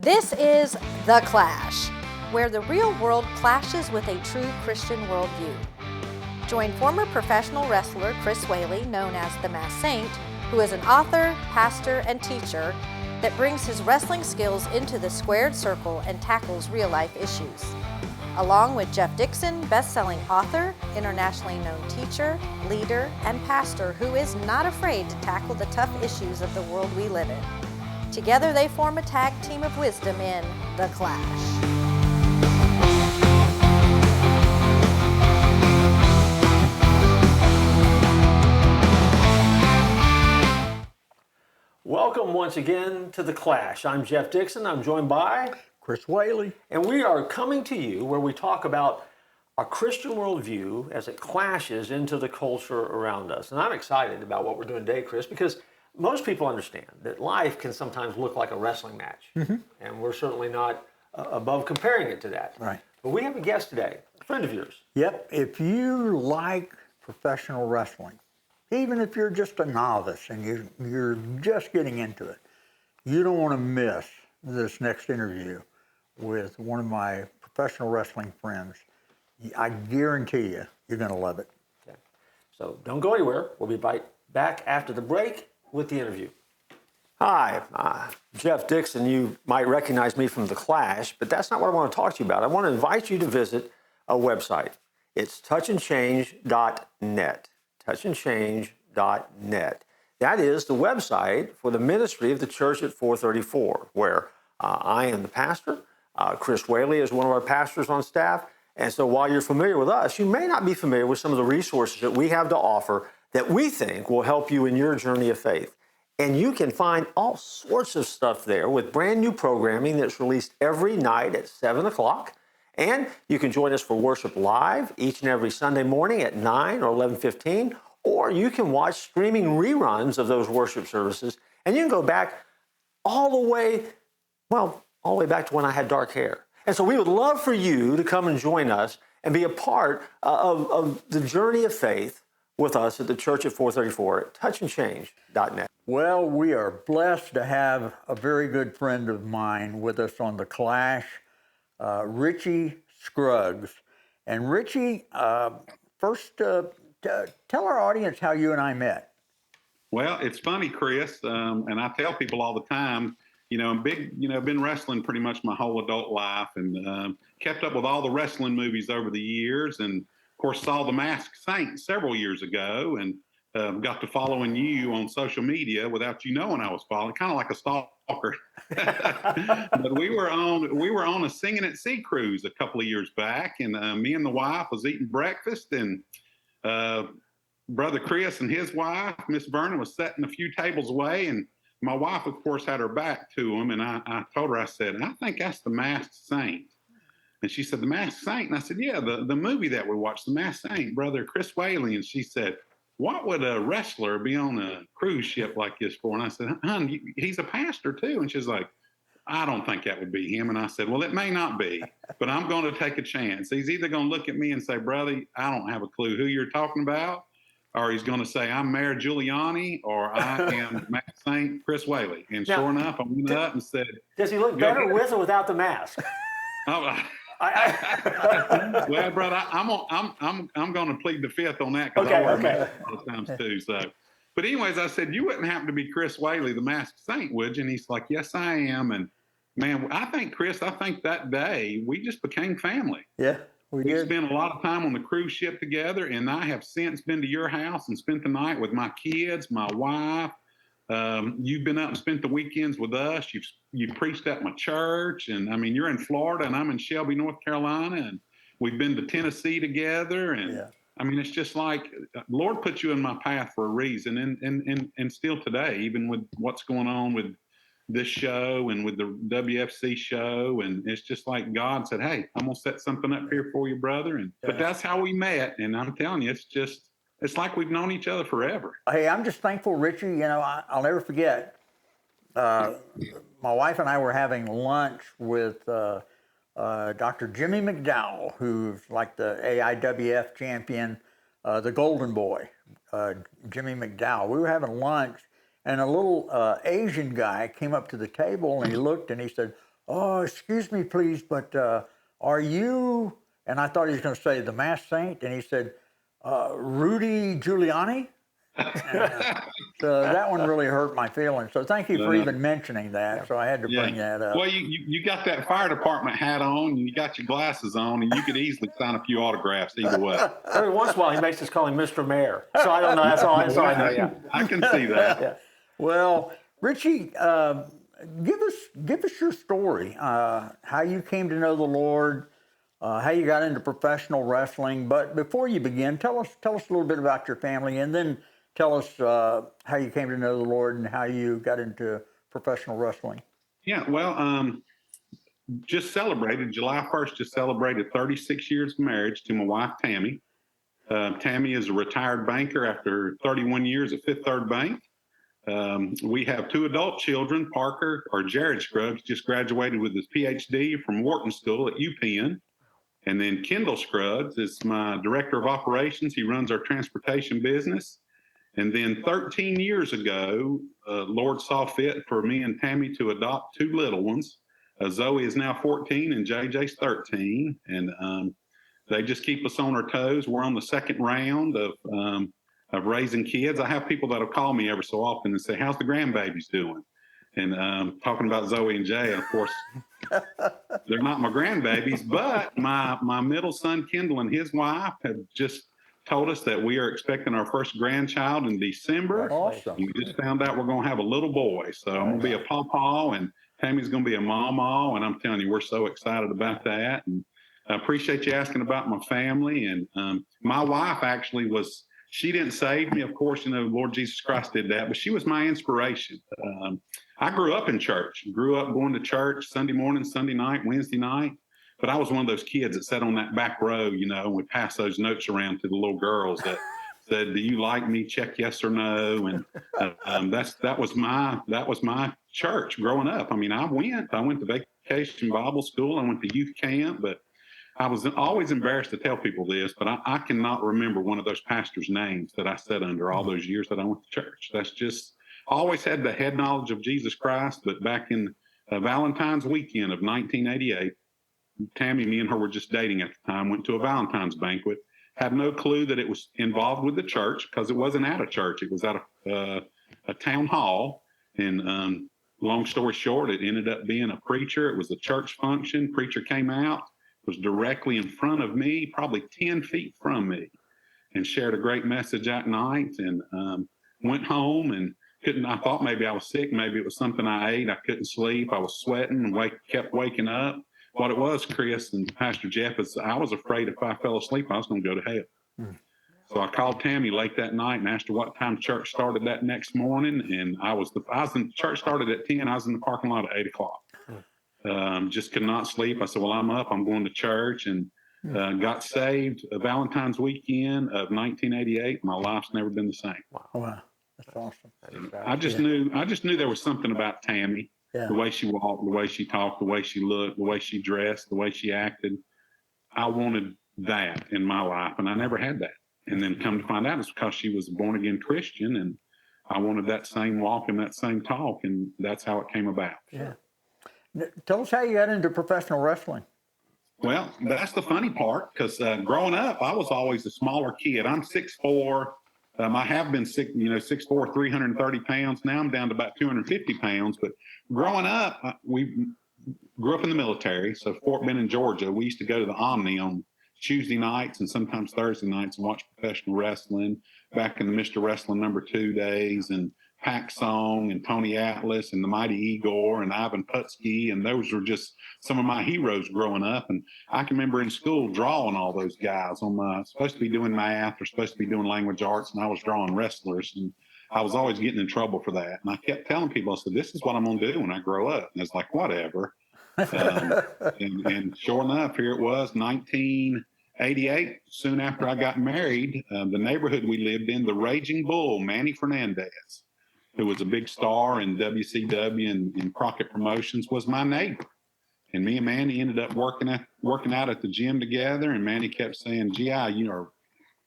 This is The Clash, where the real world clashes with a true Christian worldview. Join former professional wrestler Chris Whaley, known as the Masked Saint, who is an author, pastor, and teacher that brings his wrestling skills into the squared circle and tackles real-life issues. Along with Jeff Dixon, best-selling author, internationally known teacher, leader, and pastor who is not afraid to tackle the tough issues of the world we live in. Together they form a tag team of wisdom in The Clash. Welcome once again to The Clash. I'm Jeff Dixon. I'm joined by Chris Whaley. And we are coming to you where we talk about a Christian worldview as it clashes into the culture around us. And I'm excited about what we're doing today, Chris, because most people understand that life can sometimes look like a wrestling match. And we're certainly not above comparing it to that. Right. But we have a guest today, a friend of yours. Yep. If you like professional wrestling, even if you're just a novice and you're just getting into it, you don't want to miss this next interview with one of my professional wrestling friends. I guarantee you're going to love it. Okay. So don't go anywhere. We'll be back after the break with the interview. Hi, Jeff Dixon. You might recognize me from The Clash, but that's not what I want to talk to you about. I want to invite you to visit a website. It's touchandchange.net. touchandchange.net. That is the website for the ministry of the church at 434, where I am the pastor. Chris Whaley is one of our pastors on staff. And so while you're familiar with us, you may not be familiar with some of the resources that we have to offer that we think will help you in your journey of faith. And you can find all sorts of stuff there with brand new programming that's released every night at 7 o'clock. And you can join us for worship live each and every Sunday morning at 9 or 11:15. Or you can watch streaming reruns of those worship services. And you can go back all the way back to when I had dark hair. And so we would love for you to come and join us and be a part of the journey of faith with us at the Church at 434 at touchandchange.net. Well, we are blessed to have a very good friend of mine with us on The Clash, Richie Scruggs. And Richie, first, tell our audience how you and I met. Well, it's funny, Chris, and I tell people all the time, I'm been wrestling pretty much my whole adult life and kept up with all the wrestling movies over the years. And of course, saw The Masked Saint several years ago and got to following you on social media without you knowing I was following, kind of like a stalker. But we were on a Singing at Sea cruise a couple of years back, and me and the wife was eating breakfast, and Brother Chris and his wife, Miss Vernon, was sitting a few tables away, and my wife, of course, had her back to him, and I told her, I said, I think that's The Masked Saint. And she said, The Masked Saint? And I said, yeah, the movie that we watched, The Masked Saint, Brother Chris Whaley. And she said, what would a wrestler be on a cruise ship like this for? And I said, hon, he's a pastor too. And she's like, I don't think that would be him. And I said, well, it may not be, but I'm going to take a chance. He's either going to look at me and say, brother, I don't have a clue who you're talking about, or he's going to say, I'm Mayor Giuliani, or I am Masked Saint Chris Whaley. And now, sure enough, I went up and said, does he look better with or without the mask? Well, brother, I'm going to plead the fifth on that because I wear masks a lot of times too. So, but anyways, I said, you wouldn't happen to be Chris Whaley, the Masked Saint, would you? And he's like, yes, I am. And man, I think that day we just became family. Yeah, we did. Spent a lot of time on the cruise ship together, and I have since been to your house and spent the night with my kids, my wife. You've been up and spent the weekends with us. You've preached at my church, and I mean, you're in Florida, and I'm in Shelby, North Carolina, and we've been to Tennessee together. And yeah. I mean, it's just like Lord put you in my path for a reason, and still today, even with what's going on with this show and with the WFC show, and it's just like God said, "Hey, I'm gonna set something up here for you, brother." And but that's how we met, and I'm telling you, it's like we've known each other forever. Hey, I'm just thankful, Richie. I'll never forget. My wife and I were having lunch with Dr. Jimmy McDowell, who's like the AIWF champion, the Golden Boy, Jimmy McDowell. We were having lunch, and a little Asian guy came up to the table, and he looked, and he said, "Oh, excuse me, please, but are you?" And I thought he was going to say the masked saint, and he said, "Rudy Giuliani." So that one really hurt my feelings. So thank you for even mentioning that. So I had to bring that up. Well, you got that fire department hat on, and you got your glasses on, and you could easily sign a few autographs either way. Every once in a while, he makes us call him Mr. Mayor. So I don't know. That's all I know. Yeah. I can see that. Yeah. Well, Richie, give us your story. How you came to know the Lord, how you got into professional wrestling. But before you begin, tell us a little bit about your family, and then tell us how you came to know the Lord and how you got into professional wrestling. Yeah, well, just celebrated July 1st. Just celebrated 36 years of marriage to my wife Tammy. Tammy is a retired banker after 31 years at Fifth Third Bank. We have 2 adult children. Parker, or Jared Scruggs, just graduated with his PhD from Wharton School at UPenn. And then Kendall Scruggs is my director of operations. He runs our transportation business. And then 13 years ago, Lord saw fit for me and Tammy to adopt 2 little ones. Zoe is now 14 and JJ's 13. And they just keep us on our toes. We're on the second round of raising kids. I have people that'll call me every so often and say, "How's the grandbabies doing?" And talking about Zoe and Jay, of course, they're not my grandbabies, but my middle son, Kendall, and his wife have just told us that we are expecting our first grandchild in December. Awesome. We just found out we're going to have a little boy. So I'm going to be a pawpaw, and Tammy's going to be a mama. And I'm telling you, we're so excited about that. And I appreciate you asking about my family. And my wife actually she didn't save me. Of course, Lord Jesus Christ did that, but she was my inspiration. I grew up in church, grew up going to church Sunday morning, Sunday night, Wednesday night. But I was one of those kids that sat on that back row, and would pass those notes around to the little girls that said, "Do you like me? Check yes or no." And that was my church growing up. I mean, I went to vacation Bible school, I went to youth camp, but I was always embarrassed to tell people this, but I cannot remember one of those pastors' names that I sat under all those years that I went to church. That's just, I always had the head knowledge of Jesus Christ, but back in Valentine's weekend of 1988, Tammy, me and her were just dating at the time, went to a Valentine's banquet, had no clue that it was involved with the church because it wasn't at a church. It was at a town hall. And long story short, it ended up being a preacher. It was a church function. Preacher came out, was directly in front of me, probably 10 feet from me, and shared a great message that night. And went home and I thought maybe I was sick. Maybe it was something I ate. I couldn't sleep. I was sweating and kept waking up. What it was, Chris and Pastor Jeff, is I was afraid if I fell asleep, I was going to go to hell. So I called Tammy late that night and asked her what time church started that next morning. And church started at 10. I was in the parking lot at 8 o'clock. Just could not sleep. I said, "Well, I'm up. I'm going to church." And got saved Valentine's weekend of 1988. My life's never been the same. Wow, that's awesome. I just knew there was something about Tammy. Yeah. The way she walked, the way she talked, the way she looked, the way she dressed, the way she acted. I wanted that in my life, and I never had that. And then come to find out, it's because she was a born-again Christian, and I wanted that same walk and that same talk, and that's how it came about. Yeah. Tell us how you got into professional wrestling. Well, that's the funny part, because growing up, I was always a smaller kid. I'm 6'4". I have been 6'4", 330 pounds. Now I'm down to about 250 pounds. But growing up, we grew up in the military. So Fort Benning, Georgia, we used to go to the Omni on Tuesday nights and sometimes Thursday nights and watch professional wrestling back in the Mr. Wrestling #2 days, and Pac Song and Tony Atlas and the Mighty Igor and Ivan Putski. And those were just some of my heroes growing up. And I can remember in school drawing all those guys supposed to be doing math or supposed to be doing language arts. And I was drawing wrestlers, and I was always getting in trouble for that. And I kept telling people, I said, "This is what I'm going to do when I grow up." And it's like, whatever. And sure enough, here it was, 1988, soon after I got married. The neighborhood we lived in, the Raging Bull, Manny Fernandez, who was a big star in WCW and Crockett Promotions, was my neighbor. And me and Manny ended up working out at the gym together. And Manny kept saying, "G.I.,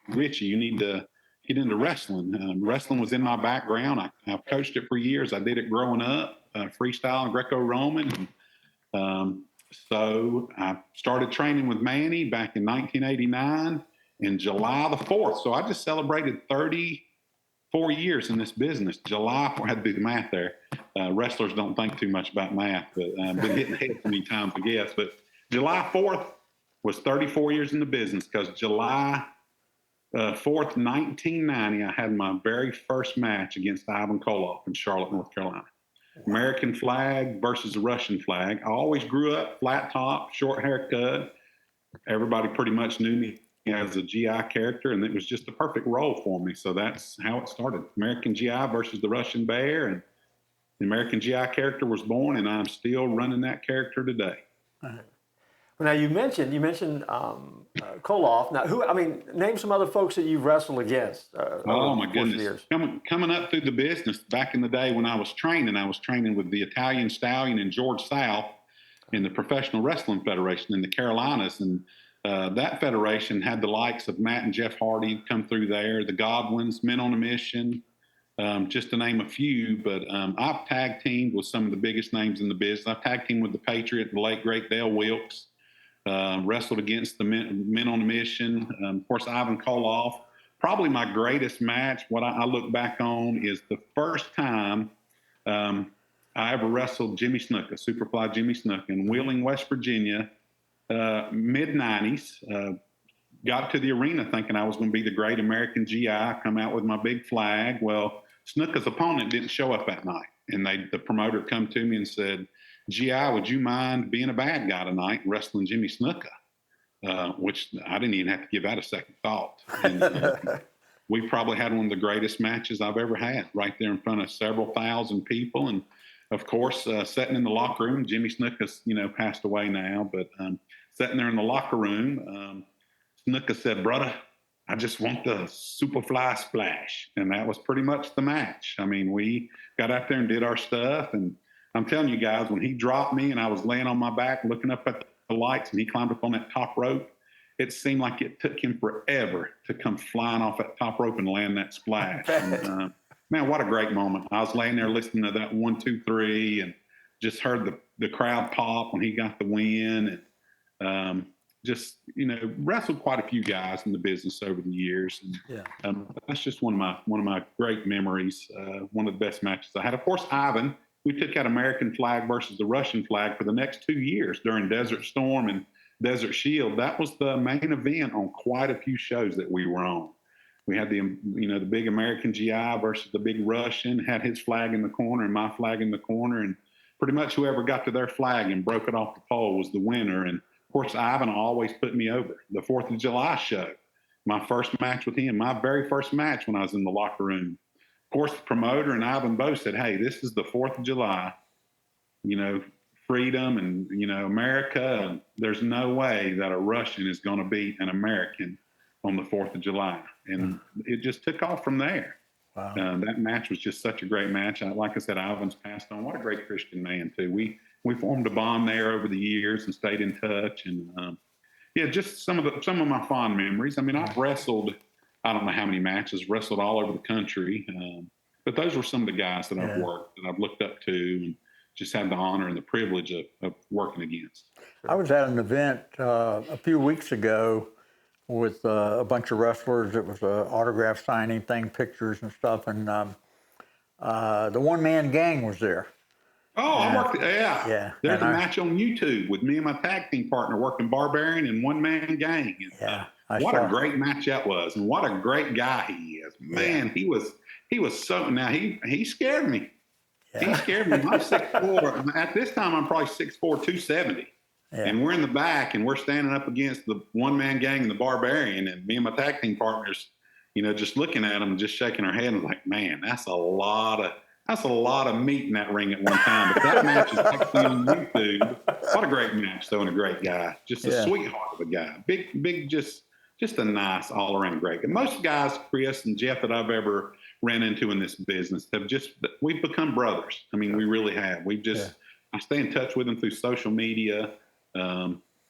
Richie, you need to get into wrestling." Wrestling was in my background. I've coached it for years. I did it growing up, freestyle and Greco-Roman. And So I started training with Manny back in 1989 in July the 4th. So I just celebrated 34 years in this business. I had to do the math there. Wrestlers don't think too much about math, but I've been hitting head so many times, I guess. But July 4th was 34 years in the business, because July 4th, 1990, I had my very first match against Ivan Koloff in Charlotte, North Carolina. American flag versus the Russian flag. I always grew up flat top, short haircut. Everybody pretty much knew me as a GI character, and it was just the perfect role for me. So that's how it started. American GI versus the Russian Bear, and the American GI character was born, and I'm still running that character today. Now you mentioned Koloff. Now, name some other folks that you've wrestled against. Oh my goodness! Coming up through the business, back in the day when I was training with the Italian Stallion and George South in the Professional Wrestling Federation in the Carolinas, and that federation had the likes of Matt and Jeff Hardy come through there, the Godwins, Men on a Mission, just to name a few. But I've tag teamed with some of the biggest names in the business. I've tag teamed with the Patriot, the late great Dale Wilkes. Wrestled against the Men on a Mission. Of course, Ivan Koloff. Probably my greatest match, what I look back on, is the first time I ever wrestled Jimmy Snuka, Superfly Jimmy Snuka, in Wheeling, West Virginia, mid-90s. Got to the arena thinking I was going to be the great American GI, come out with my big flag. Well, Snuka's opponent didn't show up that night. And the promoter come to me and said, GI, would you mind being a bad guy tonight and wrestling Jimmy Snuka? Which I didn't even have to give that a second thought. And, we probably had one of the greatest matches I've ever had, right there in front of several thousand people. And of course, sitting in the locker room, Jimmy Snuka's, passed away now, but sitting there in the locker room, Snuka said, brother, I just want the Superfly splash. And that was pretty much the match. We got out there and did our stuff, and I'm telling you guys, when he dropped me and I was laying on my back looking up at the lights and he climbed up on that top rope, it seemed like it took him forever to come flying off that top rope and land that splash. And, man, what a great moment. I was laying there listening to that 1, 2, 3 and just heard the crowd pop when he got the win. And wrestled quite a few guys in the business over the years. And, that's just one of my great memories, one of the best matches I had. Of course, Ivan. We took out American flag versus the Russian flag for the next 2 years during Desert Storm and Desert Shield. That was the main event on quite a few shows that we were on. We had the big American GI versus the big Russian, had his flag in the corner and my flag in the corner. And pretty much whoever got to their flag and broke it off the pole was the winner. And of course, Ivan always put me over. The 4th of July show, my first match with him, my very first match when I was in the locker room. Of course, the promoter and Ivan both said, hey, this is the 4th of July, freedom and, America. And there's no way that a Russian is going to beat an American on the 4th of July. And it just took off from there. Wow. That match was just such a great match. Like I said, Ivan's passed on. What a great Christian man, too. We formed a bond there over the years and stayed in touch. And, just some of my fond memories. I've wrestled, I don't know how many matches, wrestled all over the country. But those were some of the guys that I've worked, that I've looked up to, and just had the honor and the privilege of working against. I was at an event a few weeks ago with a bunch of wrestlers. It was an autograph signing thing, pictures and stuff, and the one-man gang was there. Oh, I worked, yeah. There's a match on YouTube with me and my tag team partner working Barbarian and One-Man Gang. And, what a great match that was, and what a great guy he is. Man, he was so, now he scared me. Yeah. He scared me. I'm 6'4". At this time, I'm probably 6'4", 270. Yeah. And we're in the back, and we're standing up against the One-Man Gang and the Barbarian, and me and my tag team partners, just looking at him, just shaking our head, and like, man, that's a lot of meat in that ring at one time. But that match is actually on YouTube. What a great match, though, and a great guy. Just a sweetheart of a guy. Big, just a nice all-around great guy. Most guys, Chris and Jeff, that I've ever ran into in this business we've become brothers. We really have. I stay in touch with them through social media.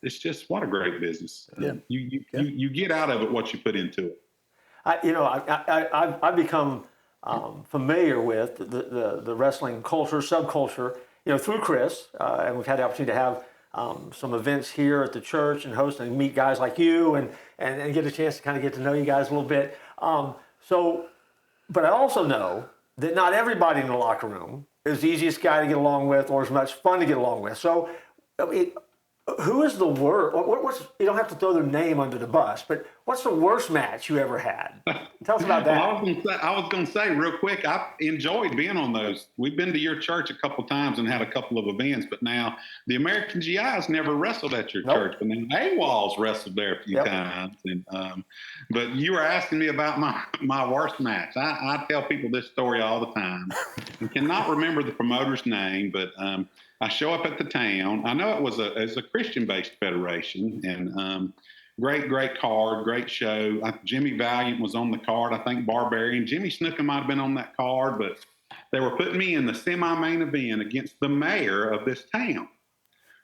It's just, what a great business. You get out of it what you put into it. I've become familiar with the wrestling culture, subculture through Chris, and we've had the opportunity to have some events here at the church and host and meet guys like you and get a chance to kind of get to know you guys a little bit. But I also know that not everybody in the locker room is the easiest guy to get along with or as much fun to get along with. So, who is the worst? You don't have to throw their name under the bus, but what's the worst match you ever had? Tell us about that. Well, I was going to say real quick, I enjoyed being on those. We've been to your church a couple times and had a couple of events, but now the American GIs never wrestled at your church, but then AWOL's wrestled there a few times. And, but you were asking me about my worst match. I tell people this story all the time. I cannot remember the promoter's name, but I show up at the town. I know it was a Christian-based federation, and great card, great show. Jimmy Valiant was on the card. I think Barbarian. Jimmy Snuka might have been on that card, but they were putting me in the semi-main event against the mayor of this town.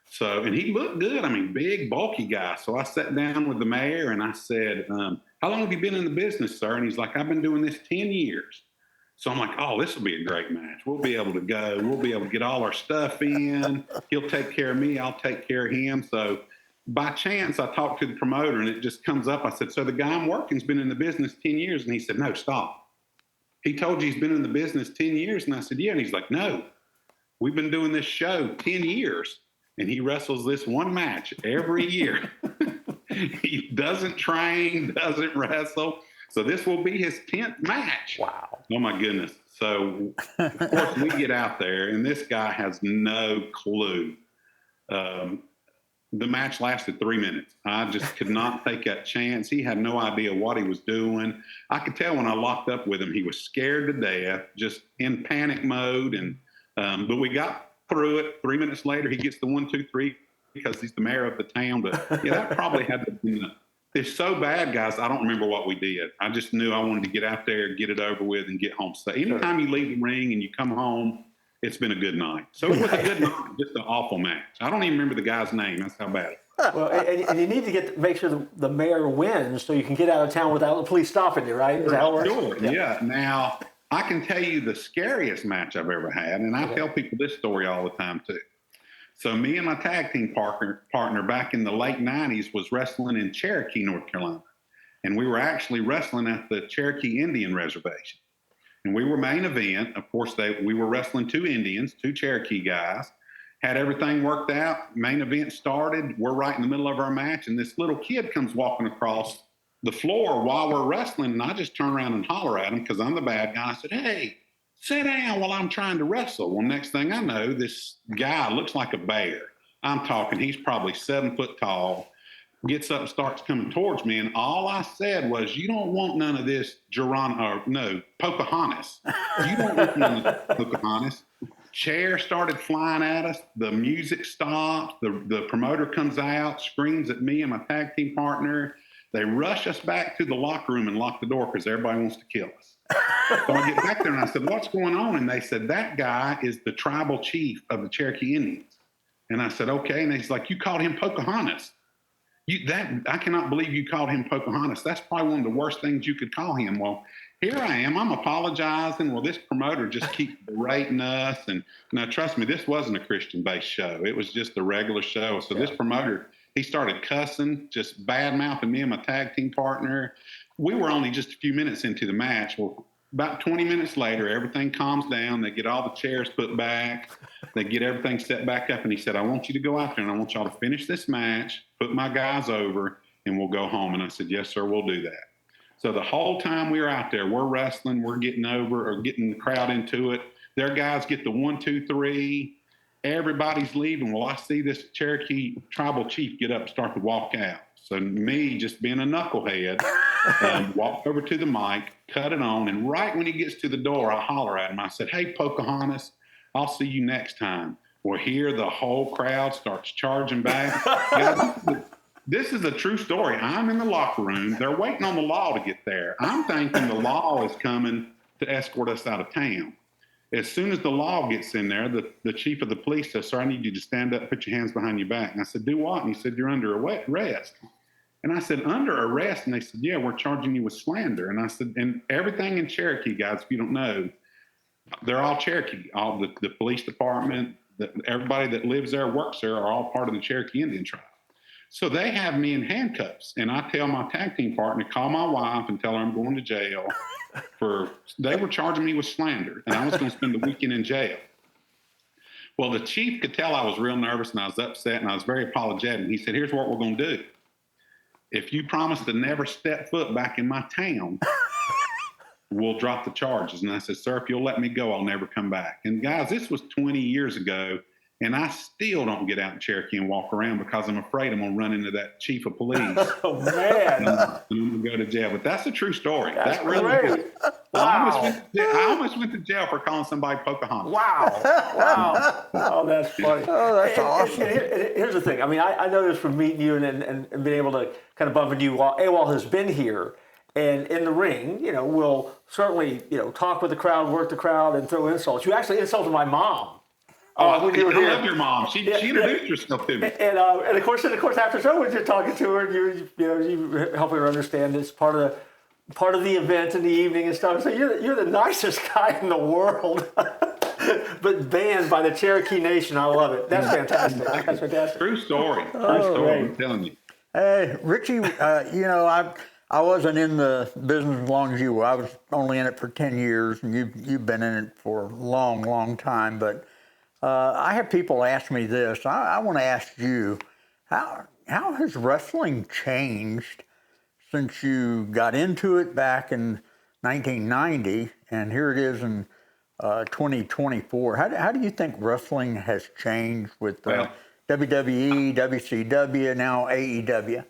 So, and he looked good. I mean, big, bulky guy. So I sat down with the mayor and I said, how long have you been in the business, sir? And he's like, I've been doing this 10 years. So I'm like, oh, this will be a great match. We'll be able to go. We'll be able to get all our stuff in. He'll take care of me. I'll take care of him. So by chance, I talked to the promoter, and it just comes up. I said, so the guy I'm working's been in the business 10 years. And he said, no, stop. He told you he's been in the business 10 years. And I said, yeah. And he's like, no, we've been doing this show 10 years. And he wrestles this one match every year. He doesn't train, doesn't wrestle. So this will be his 10th match. Wow. Oh, my goodness. So, of course, we get out there, and this guy has no clue. The match lasted 3 minutes. I just could not take that chance. He had no idea what he was doing. I could tell when I locked up with him, he was scared to death, just in panic mode. And but we got through it. 3 minutes later, he gets the 1, 2, 3 because he's the mayor of the town. But, yeah, that probably had to be it's so bad, guys, I don't remember what we did. I just knew I wanted to get out there, get it over with, and get home. So anytime you leave the ring and you come home, it's been a good night. So it was a good night, just an awful match. I don't even remember the guy's name. That's how bad it was. Well, and you need to make sure the mayor wins so you can get out of town without the police stopping you, right? Is that how it works? Sure, yeah. Now, I can tell you the scariest match I've ever had, and I tell people this story all the time, too. So me and my tag team partner back in the late 90s was wrestling in Cherokee, North Carolina. And we were actually wrestling at the Cherokee Indian Reservation. And we were main event. Of course, we were wrestling 2 Indians, 2 Cherokee guys. Had everything worked out. Main event started. We're right in the middle of our match. And this little kid comes walking across the floor while we're wrestling. And I just turn around and holler at him because I'm the bad guy. I said, hey, sit down while I'm trying to wrestle. Well, next thing I know, this guy looks like a bear. I'm talking, he's probably 7 foot tall, gets up and starts coming towards me. And all I said was, you don't want none of this Pocahontas. You don't want none of this Pocahontas. Chair started flying at us. The music stopped. The promoter comes out, screams at me and my tag team partner. They rush us back to the locker room and lock the door because everybody wants to kill us. So I get back there and I said, what's going on? And they said, that guy is the tribal chief of the Cherokee Indians. And I said, okay. And he's like, you called him Pocahontas. I cannot believe you called him Pocahontas. That's probably one of the worst things you could call him. Well, here I am. I'm apologizing. Well, this promoter just keeps berating us. And now, trust me, this wasn't a Christian-based show. It was just a regular show. So this promoter, he started cussing, just bad-mouthing me and my tag team partner. We were only just a few minutes into the match. Well, about 20 minutes later, everything calms down. They get all the chairs put back. They get everything set back up. And he said, I want you to go out there and I want y'all to finish this match, put my guys over, and we'll go home. And I said, yes, sir, we'll do that. So the whole time we were out there, we're wrestling, we're getting over or getting the crowd into it. Their guys get the 1, 2, 3. Everybody's leaving. Well, I see this Cherokee tribal chief get up and start to walk out. So me, just being a knucklehead, walked over to the mic, cut it on, and right when he gets to the door, I holler at him. I said, hey, Pocahontas, I'll see you next time. Well, here the whole crowd starts charging back. This is a true story. I'm in the locker room. They're waiting on the law to get there. I'm thinking the law is coming to escort us out of town. As soon as the law gets in there, the chief of the police says, sir, I need you to stand up, put your hands behind your back. And I said, do what? And he said, you're under arrest. And I said, under arrest? And they said, yeah, we're charging you with slander. And I said, and everything in Cherokee, guys, if you don't know, they're all Cherokee. All the police department, everybody that lives there, works there, are all part of the Cherokee Indian tribe. So they have me in handcuffs, and I tell my tag team partner to call my wife and tell her I'm going to jail they were charging me with slander, and I was going to spend the weekend in jail. Well, the chief could tell I was real nervous and I was upset and I was very apologetic. He said, here's what we're going to do. If you promise to never step foot back in my town, we'll drop the charges. And I said, sir, if you'll let me go, I'll never come back. And guys, this was 20 years ago. And I still don't get out in Cherokee and walk around because I'm afraid I'm going to run into that chief of police. Oh, man. And I'm going to go to jail. But that's a true story. That's that really great. Wow. I almost went to jail for calling somebody Pocahontas. Wow. Wow. Oh, that's funny. Oh, that's awesome. Here's the thing. I mean, I know this from meeting you and being able to kind of bump into you while AWOL has been here. And in the ring, we'll certainly, talk with the crowd, work the crowd, and throw insults. You actually insulted my mom. When you were here. I love your mom. She introduced herself to me. And of course, after so when you're talking to her, you helping her understand it's part of the event in the evening and stuff. So you're the nicest guy in the world, but banned by the Cherokee Nation. I love it. That's fantastic. That's fantastic. True story. True story. I'm telling you. Hey, Richie, I wasn't in the business as long as you were. I was only in it for 10 years, and you've been in it for a long, long time. But I have people ask me this. I want to ask you, how has wrestling changed since you got into it back in 1990, and here it is in 2024? How do you think wrestling has changed with WWE, WCW, now AEW?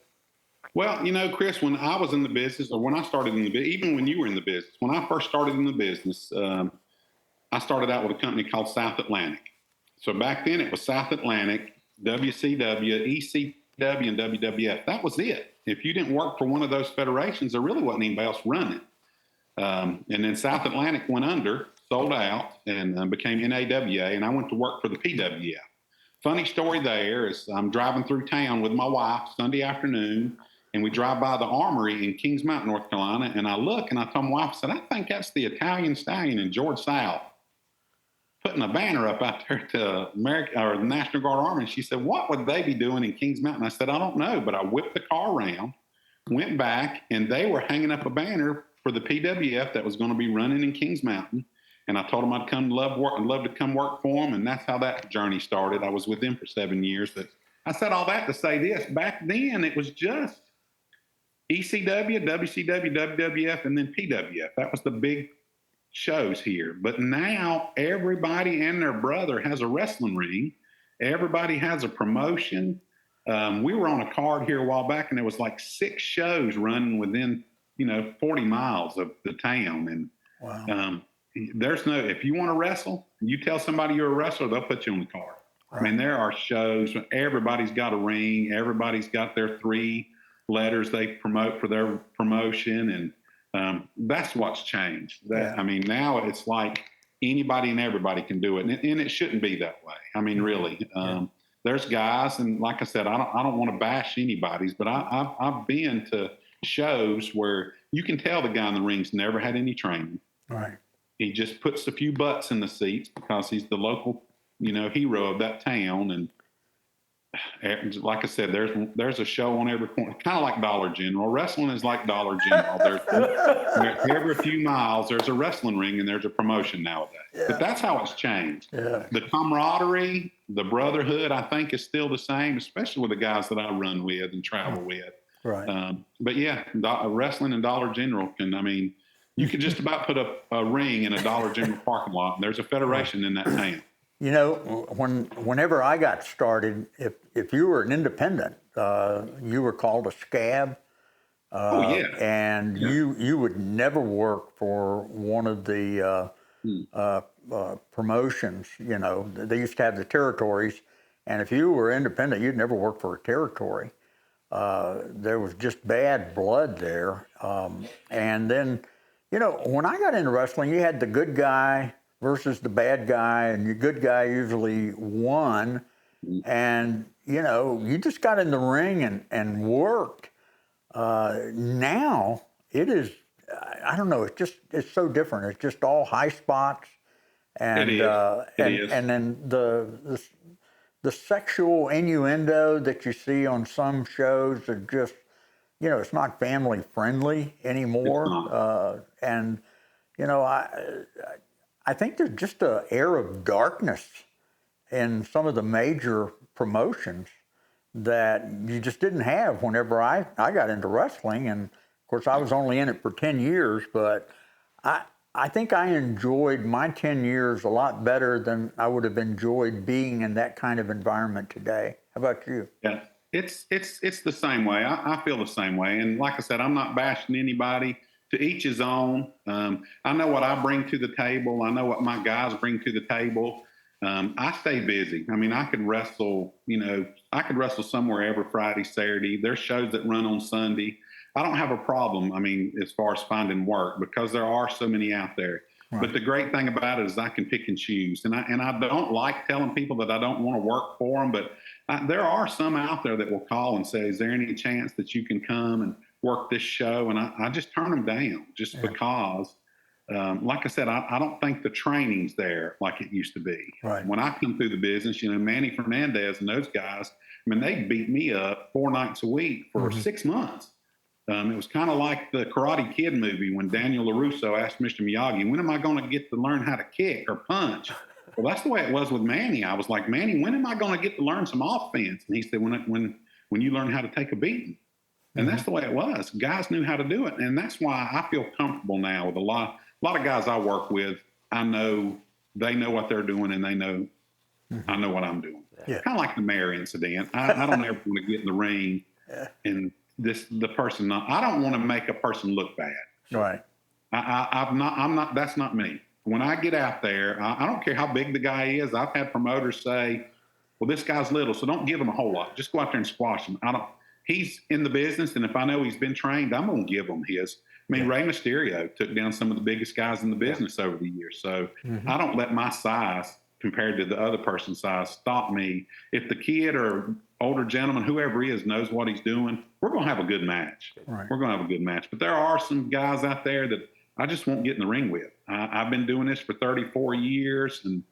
Well, Chris, when I was in the business, or when I started in the business, even when you were in the business, when I first started in the business, I started out with a company called South Atlantic. So back then it was South Atlantic, WCW, ECW, and WWF. That was it. If you didn't work for one of those federations, there really wasn't anybody else running. And then South Atlantic went under, sold out, and became NAWA, and I went to work for the PWF. Funny story there is I'm driving through town with my wife Sunday afternoon, and we drive by the Armory in Kings Mountain, North Carolina, and I look, and I told my wife, I said, I think that's the Italian Stallion in George South putting a banner up out there to the National Guard Army. And she said, what would they be doing in Kings Mountain? I said, I don't know, but I whipped the car around, went back, and they were hanging up a banner for the PWF that was going to be running in Kings Mountain. And I told them I'd love to come work for them. And that's how that journey started. I was with them for 7 years. But I said all that to say this. Back then, it was just ECW, WCW, WWF, and then PWF. That was the big shows here. But now everybody and their brother has a wrestling ring. Everybody has a promotion. We were on a card here a while back, and there was like 6 shows running within 40 miles of the town. And wow. There's no, if you want to wrestle, you tell somebody you're a wrestler, they'll put you on the card. Right. I mean, there are shows, everybody's got a ring, everybody's got their 3 letters they promote for their promotion, and that's what's changed. I mean, now it's like anybody and everybody can do it, and it shouldn't be that way. I mean, really, there's guys, and like I said, I don't want to bash anybody's, but I've been to shows where you can tell the guy in the ring's never had any training. Right. He just puts a few butts in the seats because he's the local, hero of that town. And like I said, there's a show on every corner, kind of like Dollar General. Wrestling is like Dollar General. There's every few miles, there's a wrestling ring and there's a promotion nowadays. Yeah. But that's how it's changed. Yeah. The camaraderie, the brotherhood, I think is still the same, especially with the guys that I run with and travel with. Right. But yeah, wrestling and Dollar General you could just about put a ring in a Dollar General parking lot, and there's a federation in that town. Whenever I got started, if you were an independent, you were called a scab. And you would never work for one of the promotions. They used to have the territories, and if you were independent, you'd never work for a territory. There was just bad blood there. And then, when I got into wrestling, you had the good guy versus the bad guy, and your good guy usually won. And, you just got in the ring and worked. Now it is, I don't know, it's so different. It's just all high spots. And It is. and then the sexual innuendo that you see on some shows are just, it's not family friendly anymore. It's not. And I think there's just an air of darkness in some of the major promotions that you just didn't have whenever I got into wrestling. And of course, I was only in it for 10 years, but I think I enjoyed my 10 years a lot better than I would have enjoyed being in that kind of environment today. How about you? Yeah, it's the same way. I feel the same way. And like I said, I'm not bashing anybody. To each his own. I know what I bring to the table. I know what my guys bring to the table. I stay busy. I mean, I could wrestle, somewhere every Friday, Saturday. There's shows that run on Sunday. I don't have a problem, as far as finding work, because there are so many out there. Right. But the great thing about it is I can pick and choose. And I don't like telling people that I don't want to work for them, but there are some out there that will call and say, is there any chance that you can come and work this show? And I just turn them down just because, like I said, I don't think the training's there like it used to be. Right. When I come through the business, Manny Fernandez and those guys, they beat me up 4 nights a week for 6 months. It was kind of like the Karate Kid movie when Daniel LaRusso asked Mr. Miyagi, when am I going to get to learn how to kick or punch? Well, that's the way it was with Manny. I was like, Manny, when am I going to get to learn some offense? And he said, when you learn how to take a beating. And that's the way it was. Guys knew how to do it. And that's why I feel comfortable now with a lot of guys I work with. I know they know what they're doing, and they know I know what I'm doing. Yeah. Kind of like the mayor incident. I don't ever want to get in the ring and the person. I don't want to make a person look bad. Right. I'm not. That's not me. When I get out there, I don't care how big the guy is. I've had promoters say, "Well, this guy's little, so don't give him a whole lot. Just go out there and squash him." He's in the business, and if I know he's been trained, I'm going to give him his. Rey Mysterio took down some of the biggest guys in the business over the years. So I don't let my size compared to the other person's size stop me. If the kid or older gentleman, whoever he is, knows what he's doing, we're going to have a good match. Right. We're going to have a good match. But there are some guys out there that I just won't get in the ring with. I've been doing this for 34 years and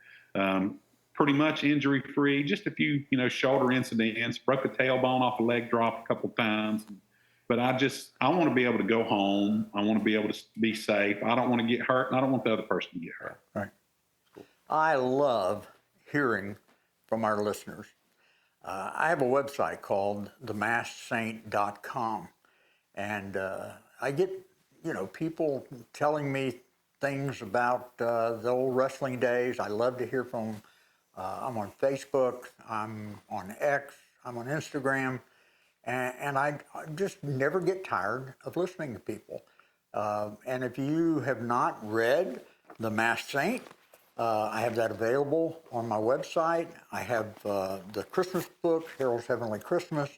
pretty much injury-free, just a few, shoulder incidents, broke a tailbone off a leg drop a couple times. But I want to be able to go home. I want to be able to be safe. I don't want to get hurt, and I don't want the other person to get hurt. Right. I love hearing from our listeners. I have a website called themasksaint.com, and I get, people telling me things about the old wrestling days. I love to hear from them. I'm on Facebook, I'm on X, I'm on Instagram, and I just never get tired of listening to people. And if you have not read The Masked Saint, I have that available on my website. I have the Christmas book, Harold's Heavenly Christmas.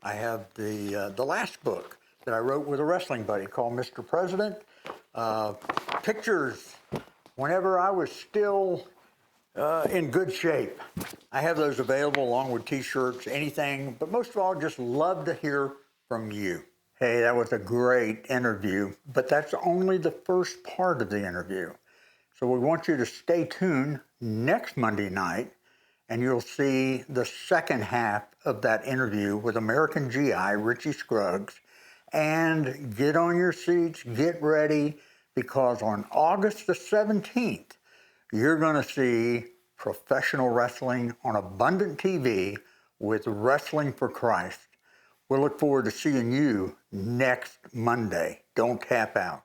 I have the last book that I wrote with a wrestling buddy called Mr. President. Pictures whenever I was still in good shape. I have those available along with t-shirts, anything, but most of all, just love to hear from you. Hey, that was a great interview, but that's only the first part of the interview. So we want you to stay tuned next Monday night, and you'll see the second half of that interview with American GI, Richie Scruggs. And get on your seats, get ready, because on August the 17th, you're going to see professional wrestling on Abundant TV with Wrestling for Christ. We'll look forward to seeing you next Monday. Don't tap out.